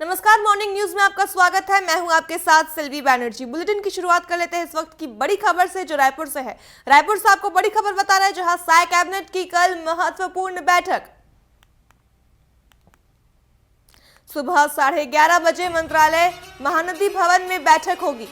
नमस्कार, morning news में आपका स्वागत है। मैं हूं आपके साथ सिल्वी बैनर्जी। बुलेटिन की शुरुआत कर लेते हैं इस वक्त की बड़ी खबर से, जो रायपुर से है। रायपुर से आपको बड़ी खबर बता रहे हैं, जहां साय कैबिनेट की कल महत्वपूर्ण बैठक। सुबह 11:30 बजे मंत्रालय महानदी भवन में बैठक होगी।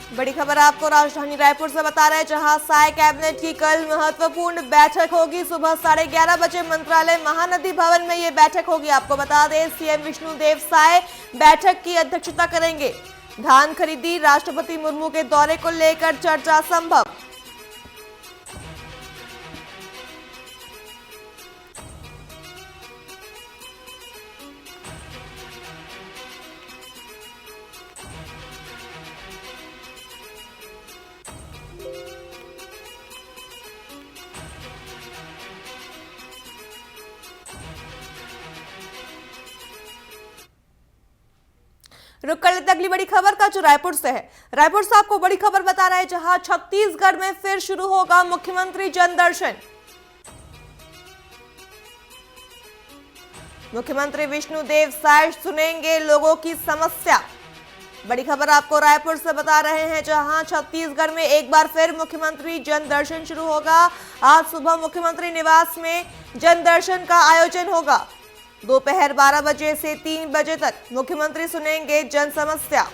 बड़ी खबर आपको राजधानी रायपुर से बता रहे हैं, जहां साय कैबिनेट की कल महत्वपूर्ण बैठक होगी। सुबह 11:30 बजे मंत्रालय महानदी भवन में ये बैठक होगी। आपको बता दें, सीएम विष्णुदेव साय बैठक की अध्यक्षता करेंगे। धान खरीदी, राष्ट्रपति मुर्मू के दौरे को लेकर चर्चा संभव। रुक कर लेते अगली बड़ी खबर का, जो रायपुर से है। रायपुर से आपको बड़ी खबर बता रहे हैं, जहां छत्तीसगढ़ में फिर शुरू होगा मुख्यमंत्री जनदर्शन। मुख्यमंत्री विष्णुदेव साय सुनेंगे लोगों की समस्या। बड़ी खबर आपको रायपुर से बता रहे हैं, जहां छत्तीसगढ़ में एक बार फिर मुख्यमंत्री जनदर्शन शुरू होगा। आज सुबह मुख्यमंत्री निवास में जनदर्शन का आयोजन होगा। दोपहर 12 बजे से 3 बजे तक मुख्यमंत्री सुनेंगे जन समस्या।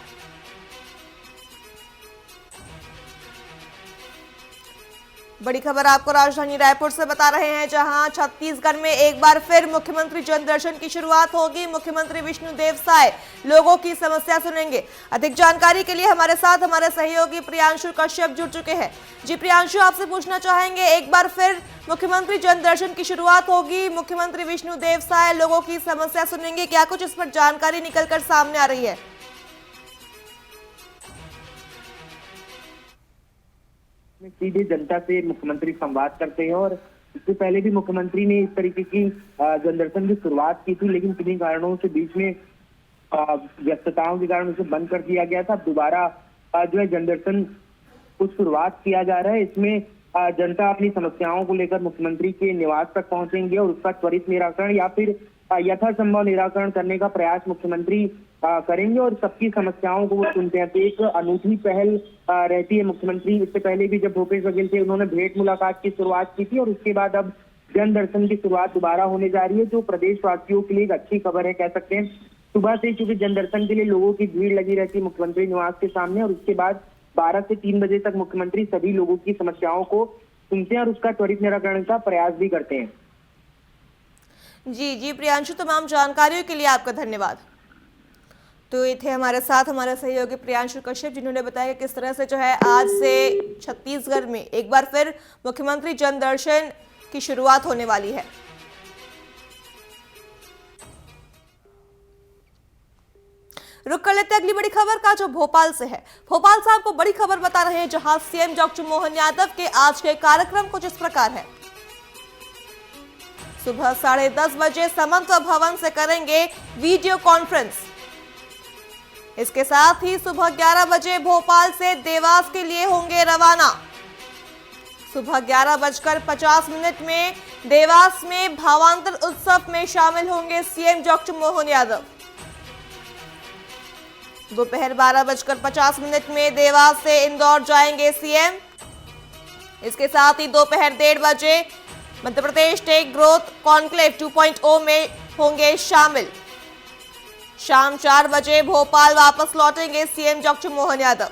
बड़ी खबर आपको राजधानी रायपुर से बता रहे हैं, जहां छत्तीसगढ़ में एक बार फिर मुख्यमंत्री जनदर्शन की शुरुआत होगी। मुख्यमंत्री विष्णुदेव साय लोगों की समस्या सुनेंगे। अधिक जानकारी के लिए हमारे साथ हमारे सहयोगी प्रियांशु कश्यप जुड़ चुके हैं। जी प्रियांशु, आपसे पूछना चाहेंगे, एक बार फिर मुख्यमंत्री जनदर्शन की शुरुआत होगी, मुख्यमंत्री विष्णुदेव साय लोगों की समस्या सुनेंगे, क्या कुछ इस पर जानकारी निकलकर सामने आ रही है? सीधे जनता से मुख्यमंत्री संवाद करते हैं और इससे पहले भी मुख्यमंत्री ने इस तरीके की जनदर्शन की शुरुआत की थी, लेकिन किन्हीं कारणों से बीच में व्यस्तताओं के कारण उसे बंद कर दिया गया था। दोबारा जो है जनदर्शन को शुरुआत किया जा रहा है। इसमें जनता अपनी समस्याओं को लेकर मुख्यमंत्री के निवास तक पहुंचेंगे और उसका त्वरित निराकरण या फिर यथासंभव निराकरण करने का प्रयास मुख्यमंत्री करेंगे और सबकी समस्याओं को वो सुनते हैं। तो एक अनूठी पहल रहती है मुख्यमंत्री। इससे पहले भी जब भूपेश बघेल थे, उन्होंने भेंट मुलाकात की शुरुआत की थी और उसके बाद अब जन दर्शन की शुरुआत दोबारा होने जा रही है, जो प्रदेशवासियों के लिए एक अच्छी खबर है, कह सकते हैं। सुबह से चूंकि जन दर्शन के लिए लोगों की भीड़ लगी रहती है मुख्यमंत्री निवास के सामने, और उसके बाद 12 से 3 बजे तक मुख्यमंत्री सभी लोगों की समस्याओं को सुनते हैं और उसका त्वरित निराकरण का प्रयास भी करते हैं। जी प्रियांशु, तमाम जानकारियों के लिए आपका धन्यवाद। तो ये थे हमारे साथ हमारे सहयोगी प्रियांशु कश्यप, जिन्होंने बताया कि किस तरह से जो है आज से छत्तीसगढ़ में एक बार फिर मुख्यमंत्री जनदर्शन की शुरुआत होने वाली है। रुक कर लेते अगली बड़ी खबर का, जो भोपाल से है। भोपाल से आपको बड़ी खबर बता रहे हैं, जहां सीएम डॉक्टर मोहन यादव के आज के कार्यक्रम कुछ इस प्रकार है। सुबह 10:30 बजे समन्वय भवन से करेंगे वीडियो कॉन्फ्रेंस। इसके साथ ही सुबह 11 बजे भोपाल से देवास के लिए होंगे रवाना। सुबह 11:50 में देवास में भावांतर उत्सव में शामिल होंगे सीएम डॉक्टर मोहन यादव। दोपहर 12:50 में देवास से इंदौर जाएंगे सीएम। इसके साथ ही दोपहर 1:30 बजे Madhya Pradesh take growth conclave 2.0 में होंगे शामिल। शाम 4 बजे भोपाल वापस लौटेंगे सीएम डॉक्टर मोहन यादव।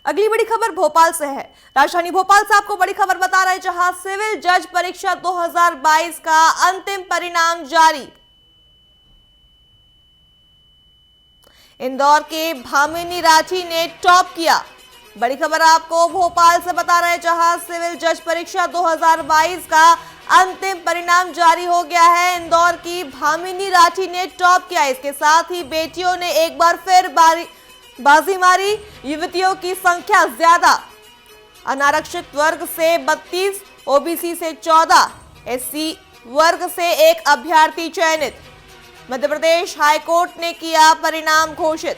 अगली बड़ी खबर भोपाल से है। राजधानी भोपाल से आपको बड़ी खबर बता रहे हैं, जहां सिविल जज परीक्षा 2022 का अंतिम परिणाम जारी। इंदौर के भामिनी राठी ने टॉप किया। बड़ी खबर आपको भोपाल से बता रहे हैं, जहां सिविल जज परीक्षा 2022 का अंतिम परिणाम जारी हो गया है। इंदौर की भामिनी राठी ने टॉप किया। इसके साथ ही बेटियों ने एक बार फिर बाजी मारी। युवतियों की संख्या ज्यादा, अनारक्षित वर्ग से 32, ओबीसी से 14, एससी वर्ग से 1 अभ्यर्थी चयनित। मध्य प्रदेश हाईकोर्ट ने किया परिणाम घोषित।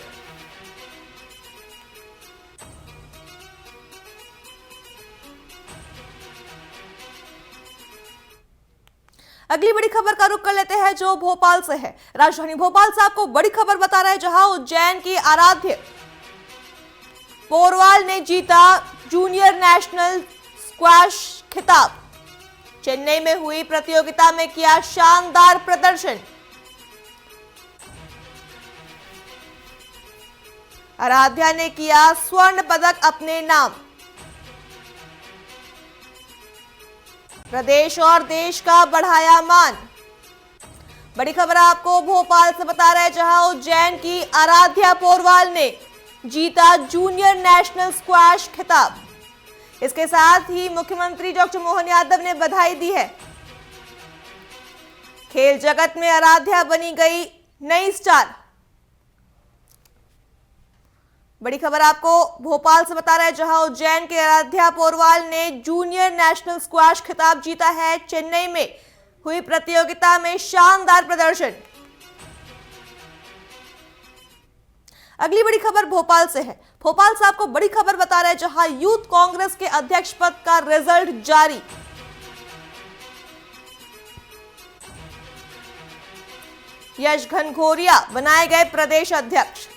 अगली बड़ी खबर का रुख कर लेते हैं जो भोपाल से है। राजधानी भोपाल से आपको बड़ी खबर बता रहे हैं, जहां उज्जैन की आराध्य पोरवाल ने जीता जूनियर नेशनल स्क्वैश खिताब। चेन्नई में हुई प्रतियोगिता में किया शानदार प्रदर्शन। आराध्या ने किया स्वर्ण पदक अपने नाम। प्रदेश और देश का बढ़ाया मान। बड़ी खबर आपको भोपाल से बता रहे हैं, जहां उज्जैन की आराध्या पोरवाल ने जीता जूनियर नेशनल स्क्वैश खिताब। इसके साथ ही मुख्यमंत्री डॉक्टर मोहन यादव ने बधाई दी है। खेल जगत में आराध्या बनी गई नई स्टार। बड़ी खबर आपको भोपाल से बता रहे हैं, जहां उज्जैन के आराध्या पोरवाल ने जूनियर नेशनल स्क्वैश खिताब जीता है। चेन्नई में हुई प्रतियोगिता में शानदार प्रदर्शन। अगली बड़ी खबर भोपाल से है। भोपाल से आपको बड़ी खबर बता रहे हैं, जहां यूथ कांग्रेस के अध्यक्ष पद का रिजल्ट जारी। यश घनघोरिया बनाए गए प्रदेश अध्यक्ष।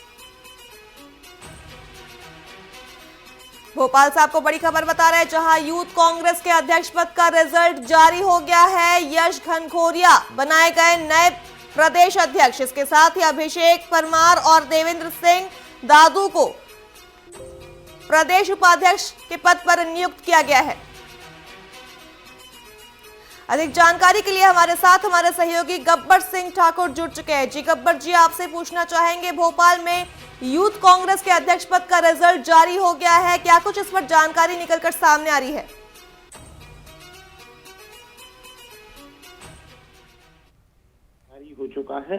भोपाल से आपको बड़ी खबर बता रहे हैं, जहां यूथ कांग्रेस के अध्यक्ष पद का रिजल्ट जारी हो गया है। यश घनघोरिया बनाए गए नए प्रदेश अध्यक्ष। इसके साथ ही अभिषेक परमार और देवेंद्र सिंह दादू को प्रदेश उपाध्यक्ष के पद पर नियुक्त किया गया है। अधिक जानकारी के लिए हमारे साथ हमारे सहयोगी गब्बर सिंह ठाकुर जुड़ चुके हैं। जी गब्बर जी, आपसे पूछना चाहेंगे, भोपाल में यूथ कांग्रेस के अध्यक्ष पद का रिजल्ट जारी हो गया है, क्या कुछ इस पर जानकारी निकलकर सामने आ रही है? जारी हो चुका है।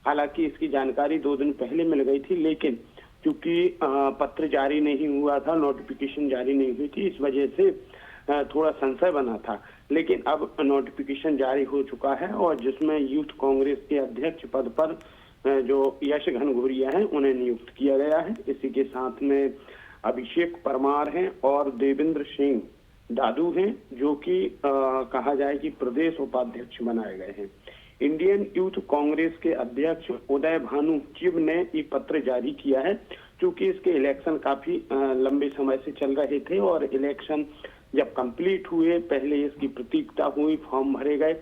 हालांकि इसकी जानकारी 2 दिन पहले मिल गई थी, लेकिन क्योंकि पत्र जारी नहीं हुआ था, नोटिफिकेशन जारी नहीं हुई थी, इस वजह से थोड़ा संशय बना था। लेकिन अब नोटिफिकेशन जारी हो चुका है और जिसमें यूथ कांग्रेस के अध्यक्ष पद पर जो यश घनघोरिया हैं उन्हें नियुक्त किया गया है। इसी के साथ में अभिषेक परमार हैं और देवेंद्र सिंह दादू हैं, जो कि कहा जाए कि प्रदेश उपाध्यक्ष बनाए गए हैं। इंडियन यूथ कांग्रेस के अध्यक्ष उदय भानु चिब ने ये पत्र जारी किया है, क्योंकि इसके इलेक्शन काफी लंबे समय से चल रहे थे और इलेक्शन जब कंप्लीट हुए, पहले इसकी प्रतीक्षा हुई, फॉर्म भरे गए,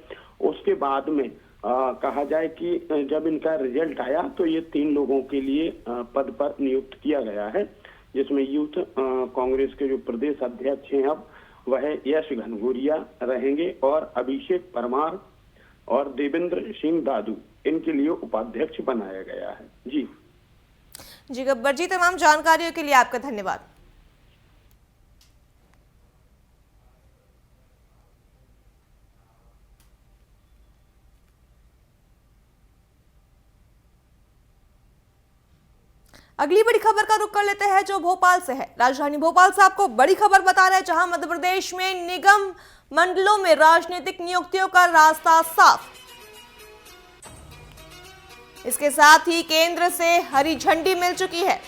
उसके बाद में कहा जाए कि जब इनका रिजल्ट आया तो ये 3 लोगों के लिए पद पर नियुक्त किया गया है, जिसमें यूथ कांग्रेस के जो प्रदेश अध्यक्ष हैं अब वह यश घनघोरिया रहेंगे और अभिषेक परमार और देवेंद्र सिंह दादू इनके लिए उपाध्यक्ष बनाया गया है। जी गब्बर जी, तमाम जानकारियों के लिए आपका धन्यवाद। अगली बड़ी खबर का रुख कर लेते हैं जो भोपाल से है। राजधानी भोपाल से आपको बड़ी खबर बता रहे हैं, जहां मध्य प्रदेश में निगम मंडलों में राजनीतिक नियुक्तियों का रास्ता साफ। इसके साथ ही केंद्र से हरी झंडी मिल चुकी है।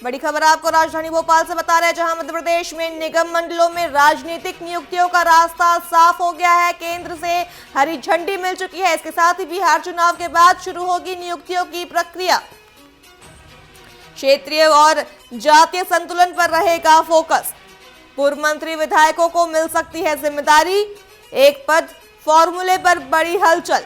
बड़ी खबर आपको राजधानी भोपाल से बता रहे हैं, जहां मध्य प्रदेश में निगम मंडलों में राजनीतिक नियुक्तियों का रास्ता साफ हो गया है। केंद्र से हरी झंडी मिल चुकी है। इसके साथ ही बिहार चुनाव के बाद शुरू होगी नियुक्तियों की प्रक्रिया। क्षेत्रीय और जातीय संतुलन पर रहेगा फोकस। पूर्व मंत्री विधायकों को मिल सकती है जिम्मेदारी। एक पद फॉर्मूले पर बड़ी हलचल।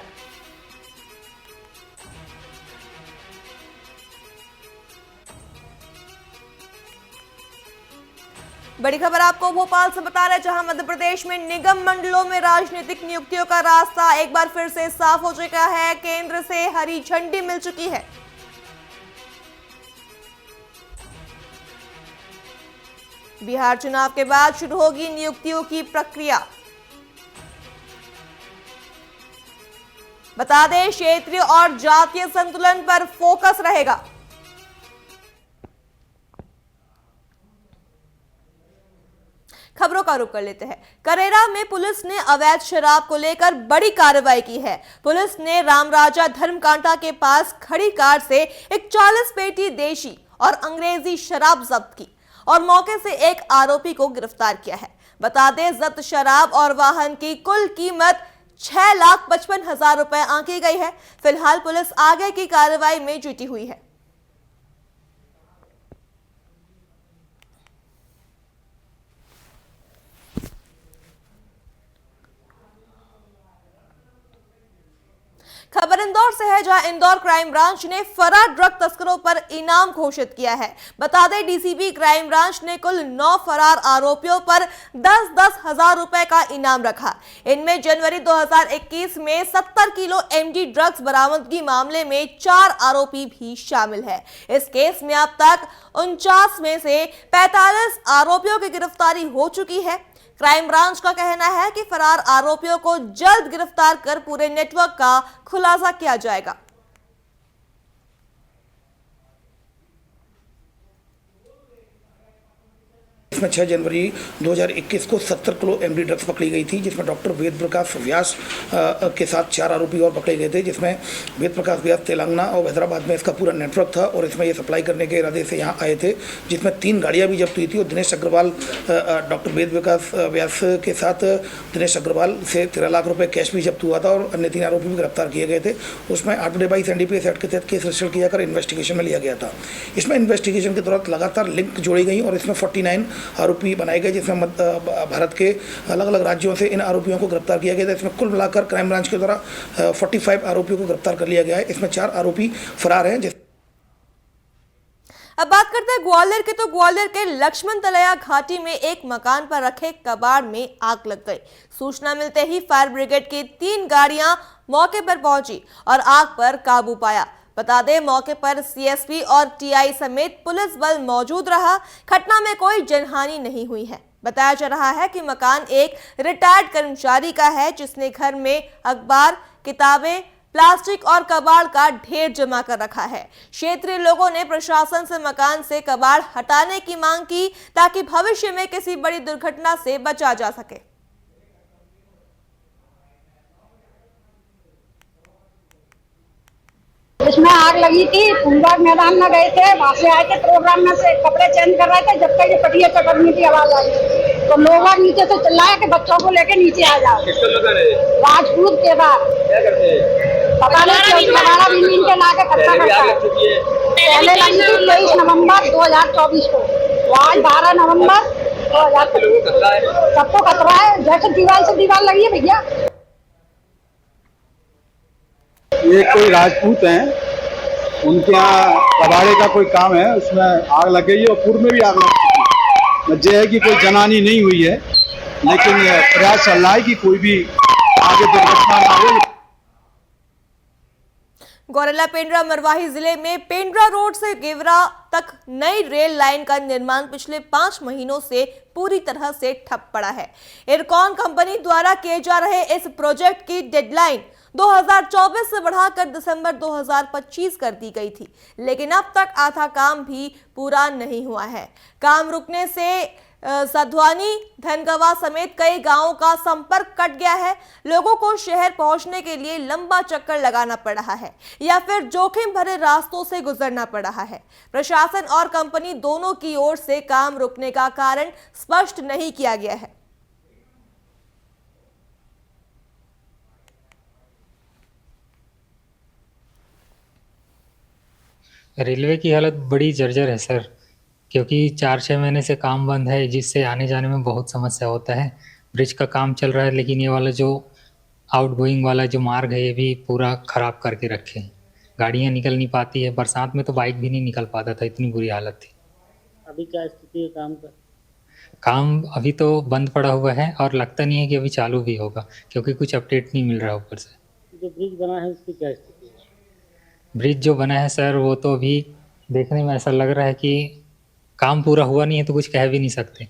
बड़ी खबर आपको भोपाल से बता रहे हैं, जहां मध्य प्रदेश में निगम मंडलों में राजनीतिक नियुक्तियों का रास्ता एक बार फिर से साफ हो चुका है। केंद्र से हरी झंडी मिल चुकी है। बिहार चुनाव के बाद शुरू होगी नियुक्तियों की प्रक्रिया। बता दें, क्षेत्रीय और जातीय संतुलन पर फोकस रहेगा। खबरों का रुख कर लेते हैं। करेरा में पुलिस ने अवैध शराब को लेकर बड़ी कार्रवाई की है। पुलिस ने रामराजा धर्मकांटा के पास खड़ी कार से एक 40 पेटी देशी और अंग्रेजी शराब जब्त की और मौके से एक आरोपी को गिरफ्तार किया है। बता दें, जब्त शराब और वाहन की कुल कीमत 6,55,000 रुपए आंकी गई है। फिलहाल पुलिस आगे की कार्रवाई में जुटी हुई है। खबर इंदौर से है, जहां इंदौर क्राइम ब्रांच ने फरार ड्रग तस्करों पर इनाम घोषित किया है। बता दें, डीसीपी क्राइम ब्रांच ने कुल 9 फरार आरोपियों पर 10-10 हजार रुपए का इनाम रखा। इनमें जनवरी 2021 में 70 किलो एमडी ड्रग्स बरामदगी मामले में 4 आरोपी भी शामिल है। इस केस में अब तक 49 में से 45 आरोपियों की गिरफ्तारी हो चुकी है। क्राइम ब्रांच का कहना है कि फरार आरोपियों को जल्द गिरफ्तार कर पूरे नेटवर्क का खुलासा किया जाएगा। इसमें 6 जनवरी 2021 को 70 किलो एमडी ड्रग्स पकड़ी गई थी, जिसमें डॉक्टर वेद प्रकाश व्यास के साथ 4 आरोपी और पकड़े गए थे, जिसमें वेद प्रकाश व्यास तेलंगाना और हैदराबाद में इसका पूरा नेटवर्क था और इसमें ये सप्लाई करने के इरादे से यहाँ आए थे, जिसमें 3 गाड़ियाँ भी जब्त हुई थी। और दिनेश अग्रवाल, डॉक्टर वेद प्रकाश व्यास के साथ दिनेश अग्रवाल से 13 लाख रुपये कैश भी जब्त हुआ था और अन्य 3 आरोपी भी गिरफ्तार किए गए थे। उसमें 8/22 NDPS एक्ट के तहत केस रजिस्टर किया कर इन्वेस्टिगेशन में लिया गया था। इसमें इन्वेस्टिगेशन के दौरान लगातार लिंक जोड़ी गई और इसमें 49 आरोपी बनाए गए, जिसमें भारत के अलग अलग राज्यों से इन आरोपियों को गिरफ्तार किया गया था। इसमें कुल मिलाकर क्राइम ब्रांच के द्वारा 45 आरोपियों को गिरफ्तार कर लिया गया है। इसमें 4 आरोपी फरार हैं। अब बात करते हैं ग्वालियर के, तो ग्वालियर के लक्ष्मण तलैया घाटी में एक मकान पर रखे कबाड़ में आग लग गई। सूचना मिलते ही फायर ब्रिगेड की 3 गाड़ियां मौके पर पहुंची और आग पर काबू पाया। बता दें, मौके पर सीएसपी और टीआई समेत पुलिस बल मौजूद रहा। घटना में कोई जनहानि नहीं हुई है। बताया जा रहा है कि मकान एक रिटायर्ड कर्मचारी का है, जिसने घर में अखबार, किताबें, प्लास्टिक और कबाड़ का ढेर जमा कर रखा है। क्षेत्रीय लोगों ने प्रशासन से मकान से कबाड़ हटाने की मांग की, ताकि भविष्य में किसी बड़ी दुर्घटना से बचा जा सके। इसमें आग लगी थी। फुलबाग मैदान में गए थे, वहाँ से आए थे प्रोग्राम में से, कपड़े चेंज कर रहे थे, जब तक ये पटिया चटकने की आवाज आई तो लोग नीचे से चिल्लाए कि बच्चों को लेके नीचे आ जाओ। राजपूत के बाद पता नहीं हमारा भी मीन के ला के खर्चा करता है। पहले लगी थी 23 नवम्बर 2024 को, आज 12 नवम्बर 2025। सबको खतरा है, जैसे दीवार से दीवार लगी है भैया। ये कोई राजपूत हैं, उनके यहाँ कबाड़े का कोई काम है, उसमें आग लग गई है और पूर्व में भी आग लग चुकी है। वजह है कि कोई जनहानि नहीं हुई है, लेकिन प्रयास चल रहा है कि कोई भी आगे दुर्घटना ना हो। गौरेला पेंड्रा मरवाही जिले में पेंड्रा रोड से गेवरा तक नई रेल लाइन का निर्माण पिछले 5 महीनों से पूरी तरह से ठप पड़ा है। इरकॉन कंपनी द्वारा किए जा रहे इस प्रोजेक्ट की डेडलाइन 2024 से बढ़ाकर दिसंबर 2025 कर दी गई थी, लेकिन अब तक आधा काम भी पूरा नहीं हुआ है। काम रुकने से सधवानी, धनगवा समेत कई गांवों का संपर्क कट गया है। लोगों को शहर पहुंचने के लिए लंबा चक्कर लगाना पड़ रहा है या फिर जोखिम भरे रास्तों से गुजरना पड़ रहा है। प्रशासन और कंपनी दोनों की ओर से काम रुकने का कारण स्पष्ट नहीं किया गया है। रेलवे की हालत बड़ी जर्जर है सर, क्योंकि 4-6 महीने से काम बंद है, जिससे आने जाने में बहुत समस्या होता है। ब्रिज का काम चल रहा है, लेकिन ये वाला जो आउटगोइंग वाला जो मार्ग है, ये भी पूरा ख़राब करके रखे हैं। गाड़ियाँ निकल नहीं पाती है, बरसात में तो बाइक भी नहीं निकल पाता था, इतनी बुरी हालत थी। अभी क्या स्थिति है काम का? काम अभी तो बंद पड़ा हुआ है और लगता नहीं है कि अभी चालू भी होगा, क्योंकि कुछ अपडेट नहीं मिल रहा ऊपर से। जो ब्रिज बना है उसकी क्या स्थिति है? ब्रिज जो बना है सर, वो तो अभी देखने में ऐसा लग रहा है कि काम पूरा हुआ नहीं है, तो कुछ कह भी नहीं सकते।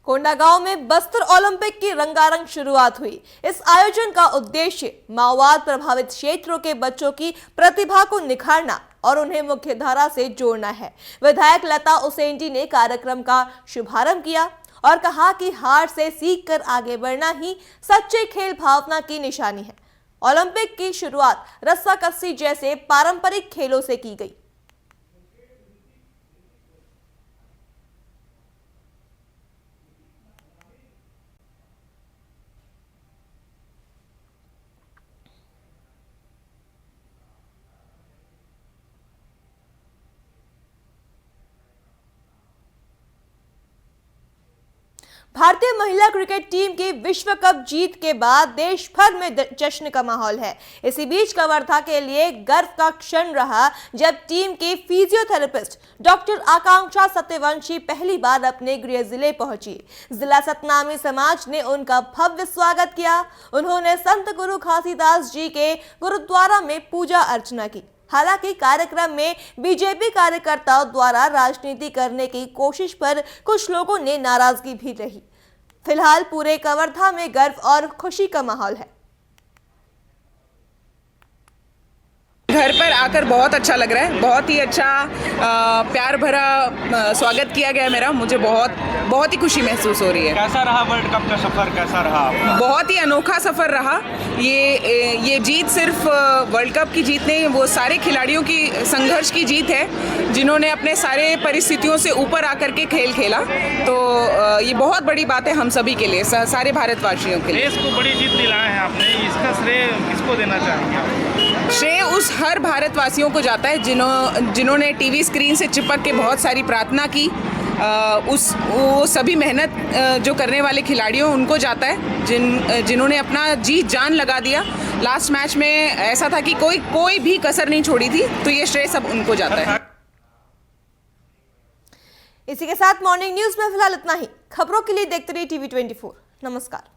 कोंडागांव में बस्तर ओलंपिक की रंगारंग शुरुआत हुई। इस आयोजन का उद्देश्य माओवाद प्रभावित क्षेत्रों के बच्चों की प्रतिभा को निखारना और उन्हें मुख्य धारा से जोड़ना है। विधायक लता उसेंडी ने कार्यक्रम का शुभारंभ किया और कहा कि हार से सीखकर आगे बढ़ना ही सच्चे खेल भावना की निशानी है। ओलंपिक की शुरुआत रस्साकस्सी जैसे पारंपरिक खेलों से की गई। भारतीय महिला क्रिकेट टीम की विश्व कप जीत के बाद देश भर में जश्न का माहौल है। इसी बीच कवर्धा के लिए गर्व का क्षण रहा जब टीम की फिजियोथेरेपिस्ट डॉक्टर आकांक्षा सत्यवंशी पहली बार अपने गृह जिले पहुंची। जिला सतनामी समाज ने उनका भव्य स्वागत किया। उन्होंने संत गुरु घासीदास जी के गुरुद्वारा में पूजा अर्चना की। हालांकि कार्यक्रम में बीजेपी कार्यकर्ताओं द्वारा राजनीति करने की कोशिश पर कुछ लोगों ने नाराजगी भी रही। फिलहाल पूरे कवर्धा में गर्व और खुशी का माहौल है। घर पर आकर बहुत अच्छा लग रहा है, बहुत ही अच्छा प्यार भरा स्वागत किया गया मेरा। मुझे बहुत ही खुशी महसूस हो रही है। कैसा रहा वर्ल्ड कप का सफर, कैसा रहा आपका? बहुत ही अनोखा सफर रहा। ये जीत सिर्फ वर्ल्ड कप की जीत नहीं, वो सारे खिलाड़ियों की संघर्ष की जीत है जिन्होंने अपने सारे परिस्थितियों से ऊपर आकर के खेल खेला। तो ये बहुत बड़ी बात है हम सभी के लिए, सारे भारतवासियों के लिए। देश को बड़ी जीत दिलाए हैं आपने, इसका श्रेय किसको देना चाहेंगे? श्रेय उस हर भारतवासियों को जाता है जिन्होंने टीवी स्क्रीन से चिपक के बहुत सारी प्रार्थना की। वो सभी मेहनत जो करने वाले खिलाड़ियों उनको जाता है जिन्होंने अपना जी जान लगा दिया। लास्ट मैच में ऐसा था कि कोई भी कसर नहीं छोड़ी थी, तो ये श्रेय सब उनको जाता है। इसी के साथ मॉर्निंग न्यूज में फिलहाल इतना ही। खबरों के लिए देखते रहिए TV24। नमस्कार।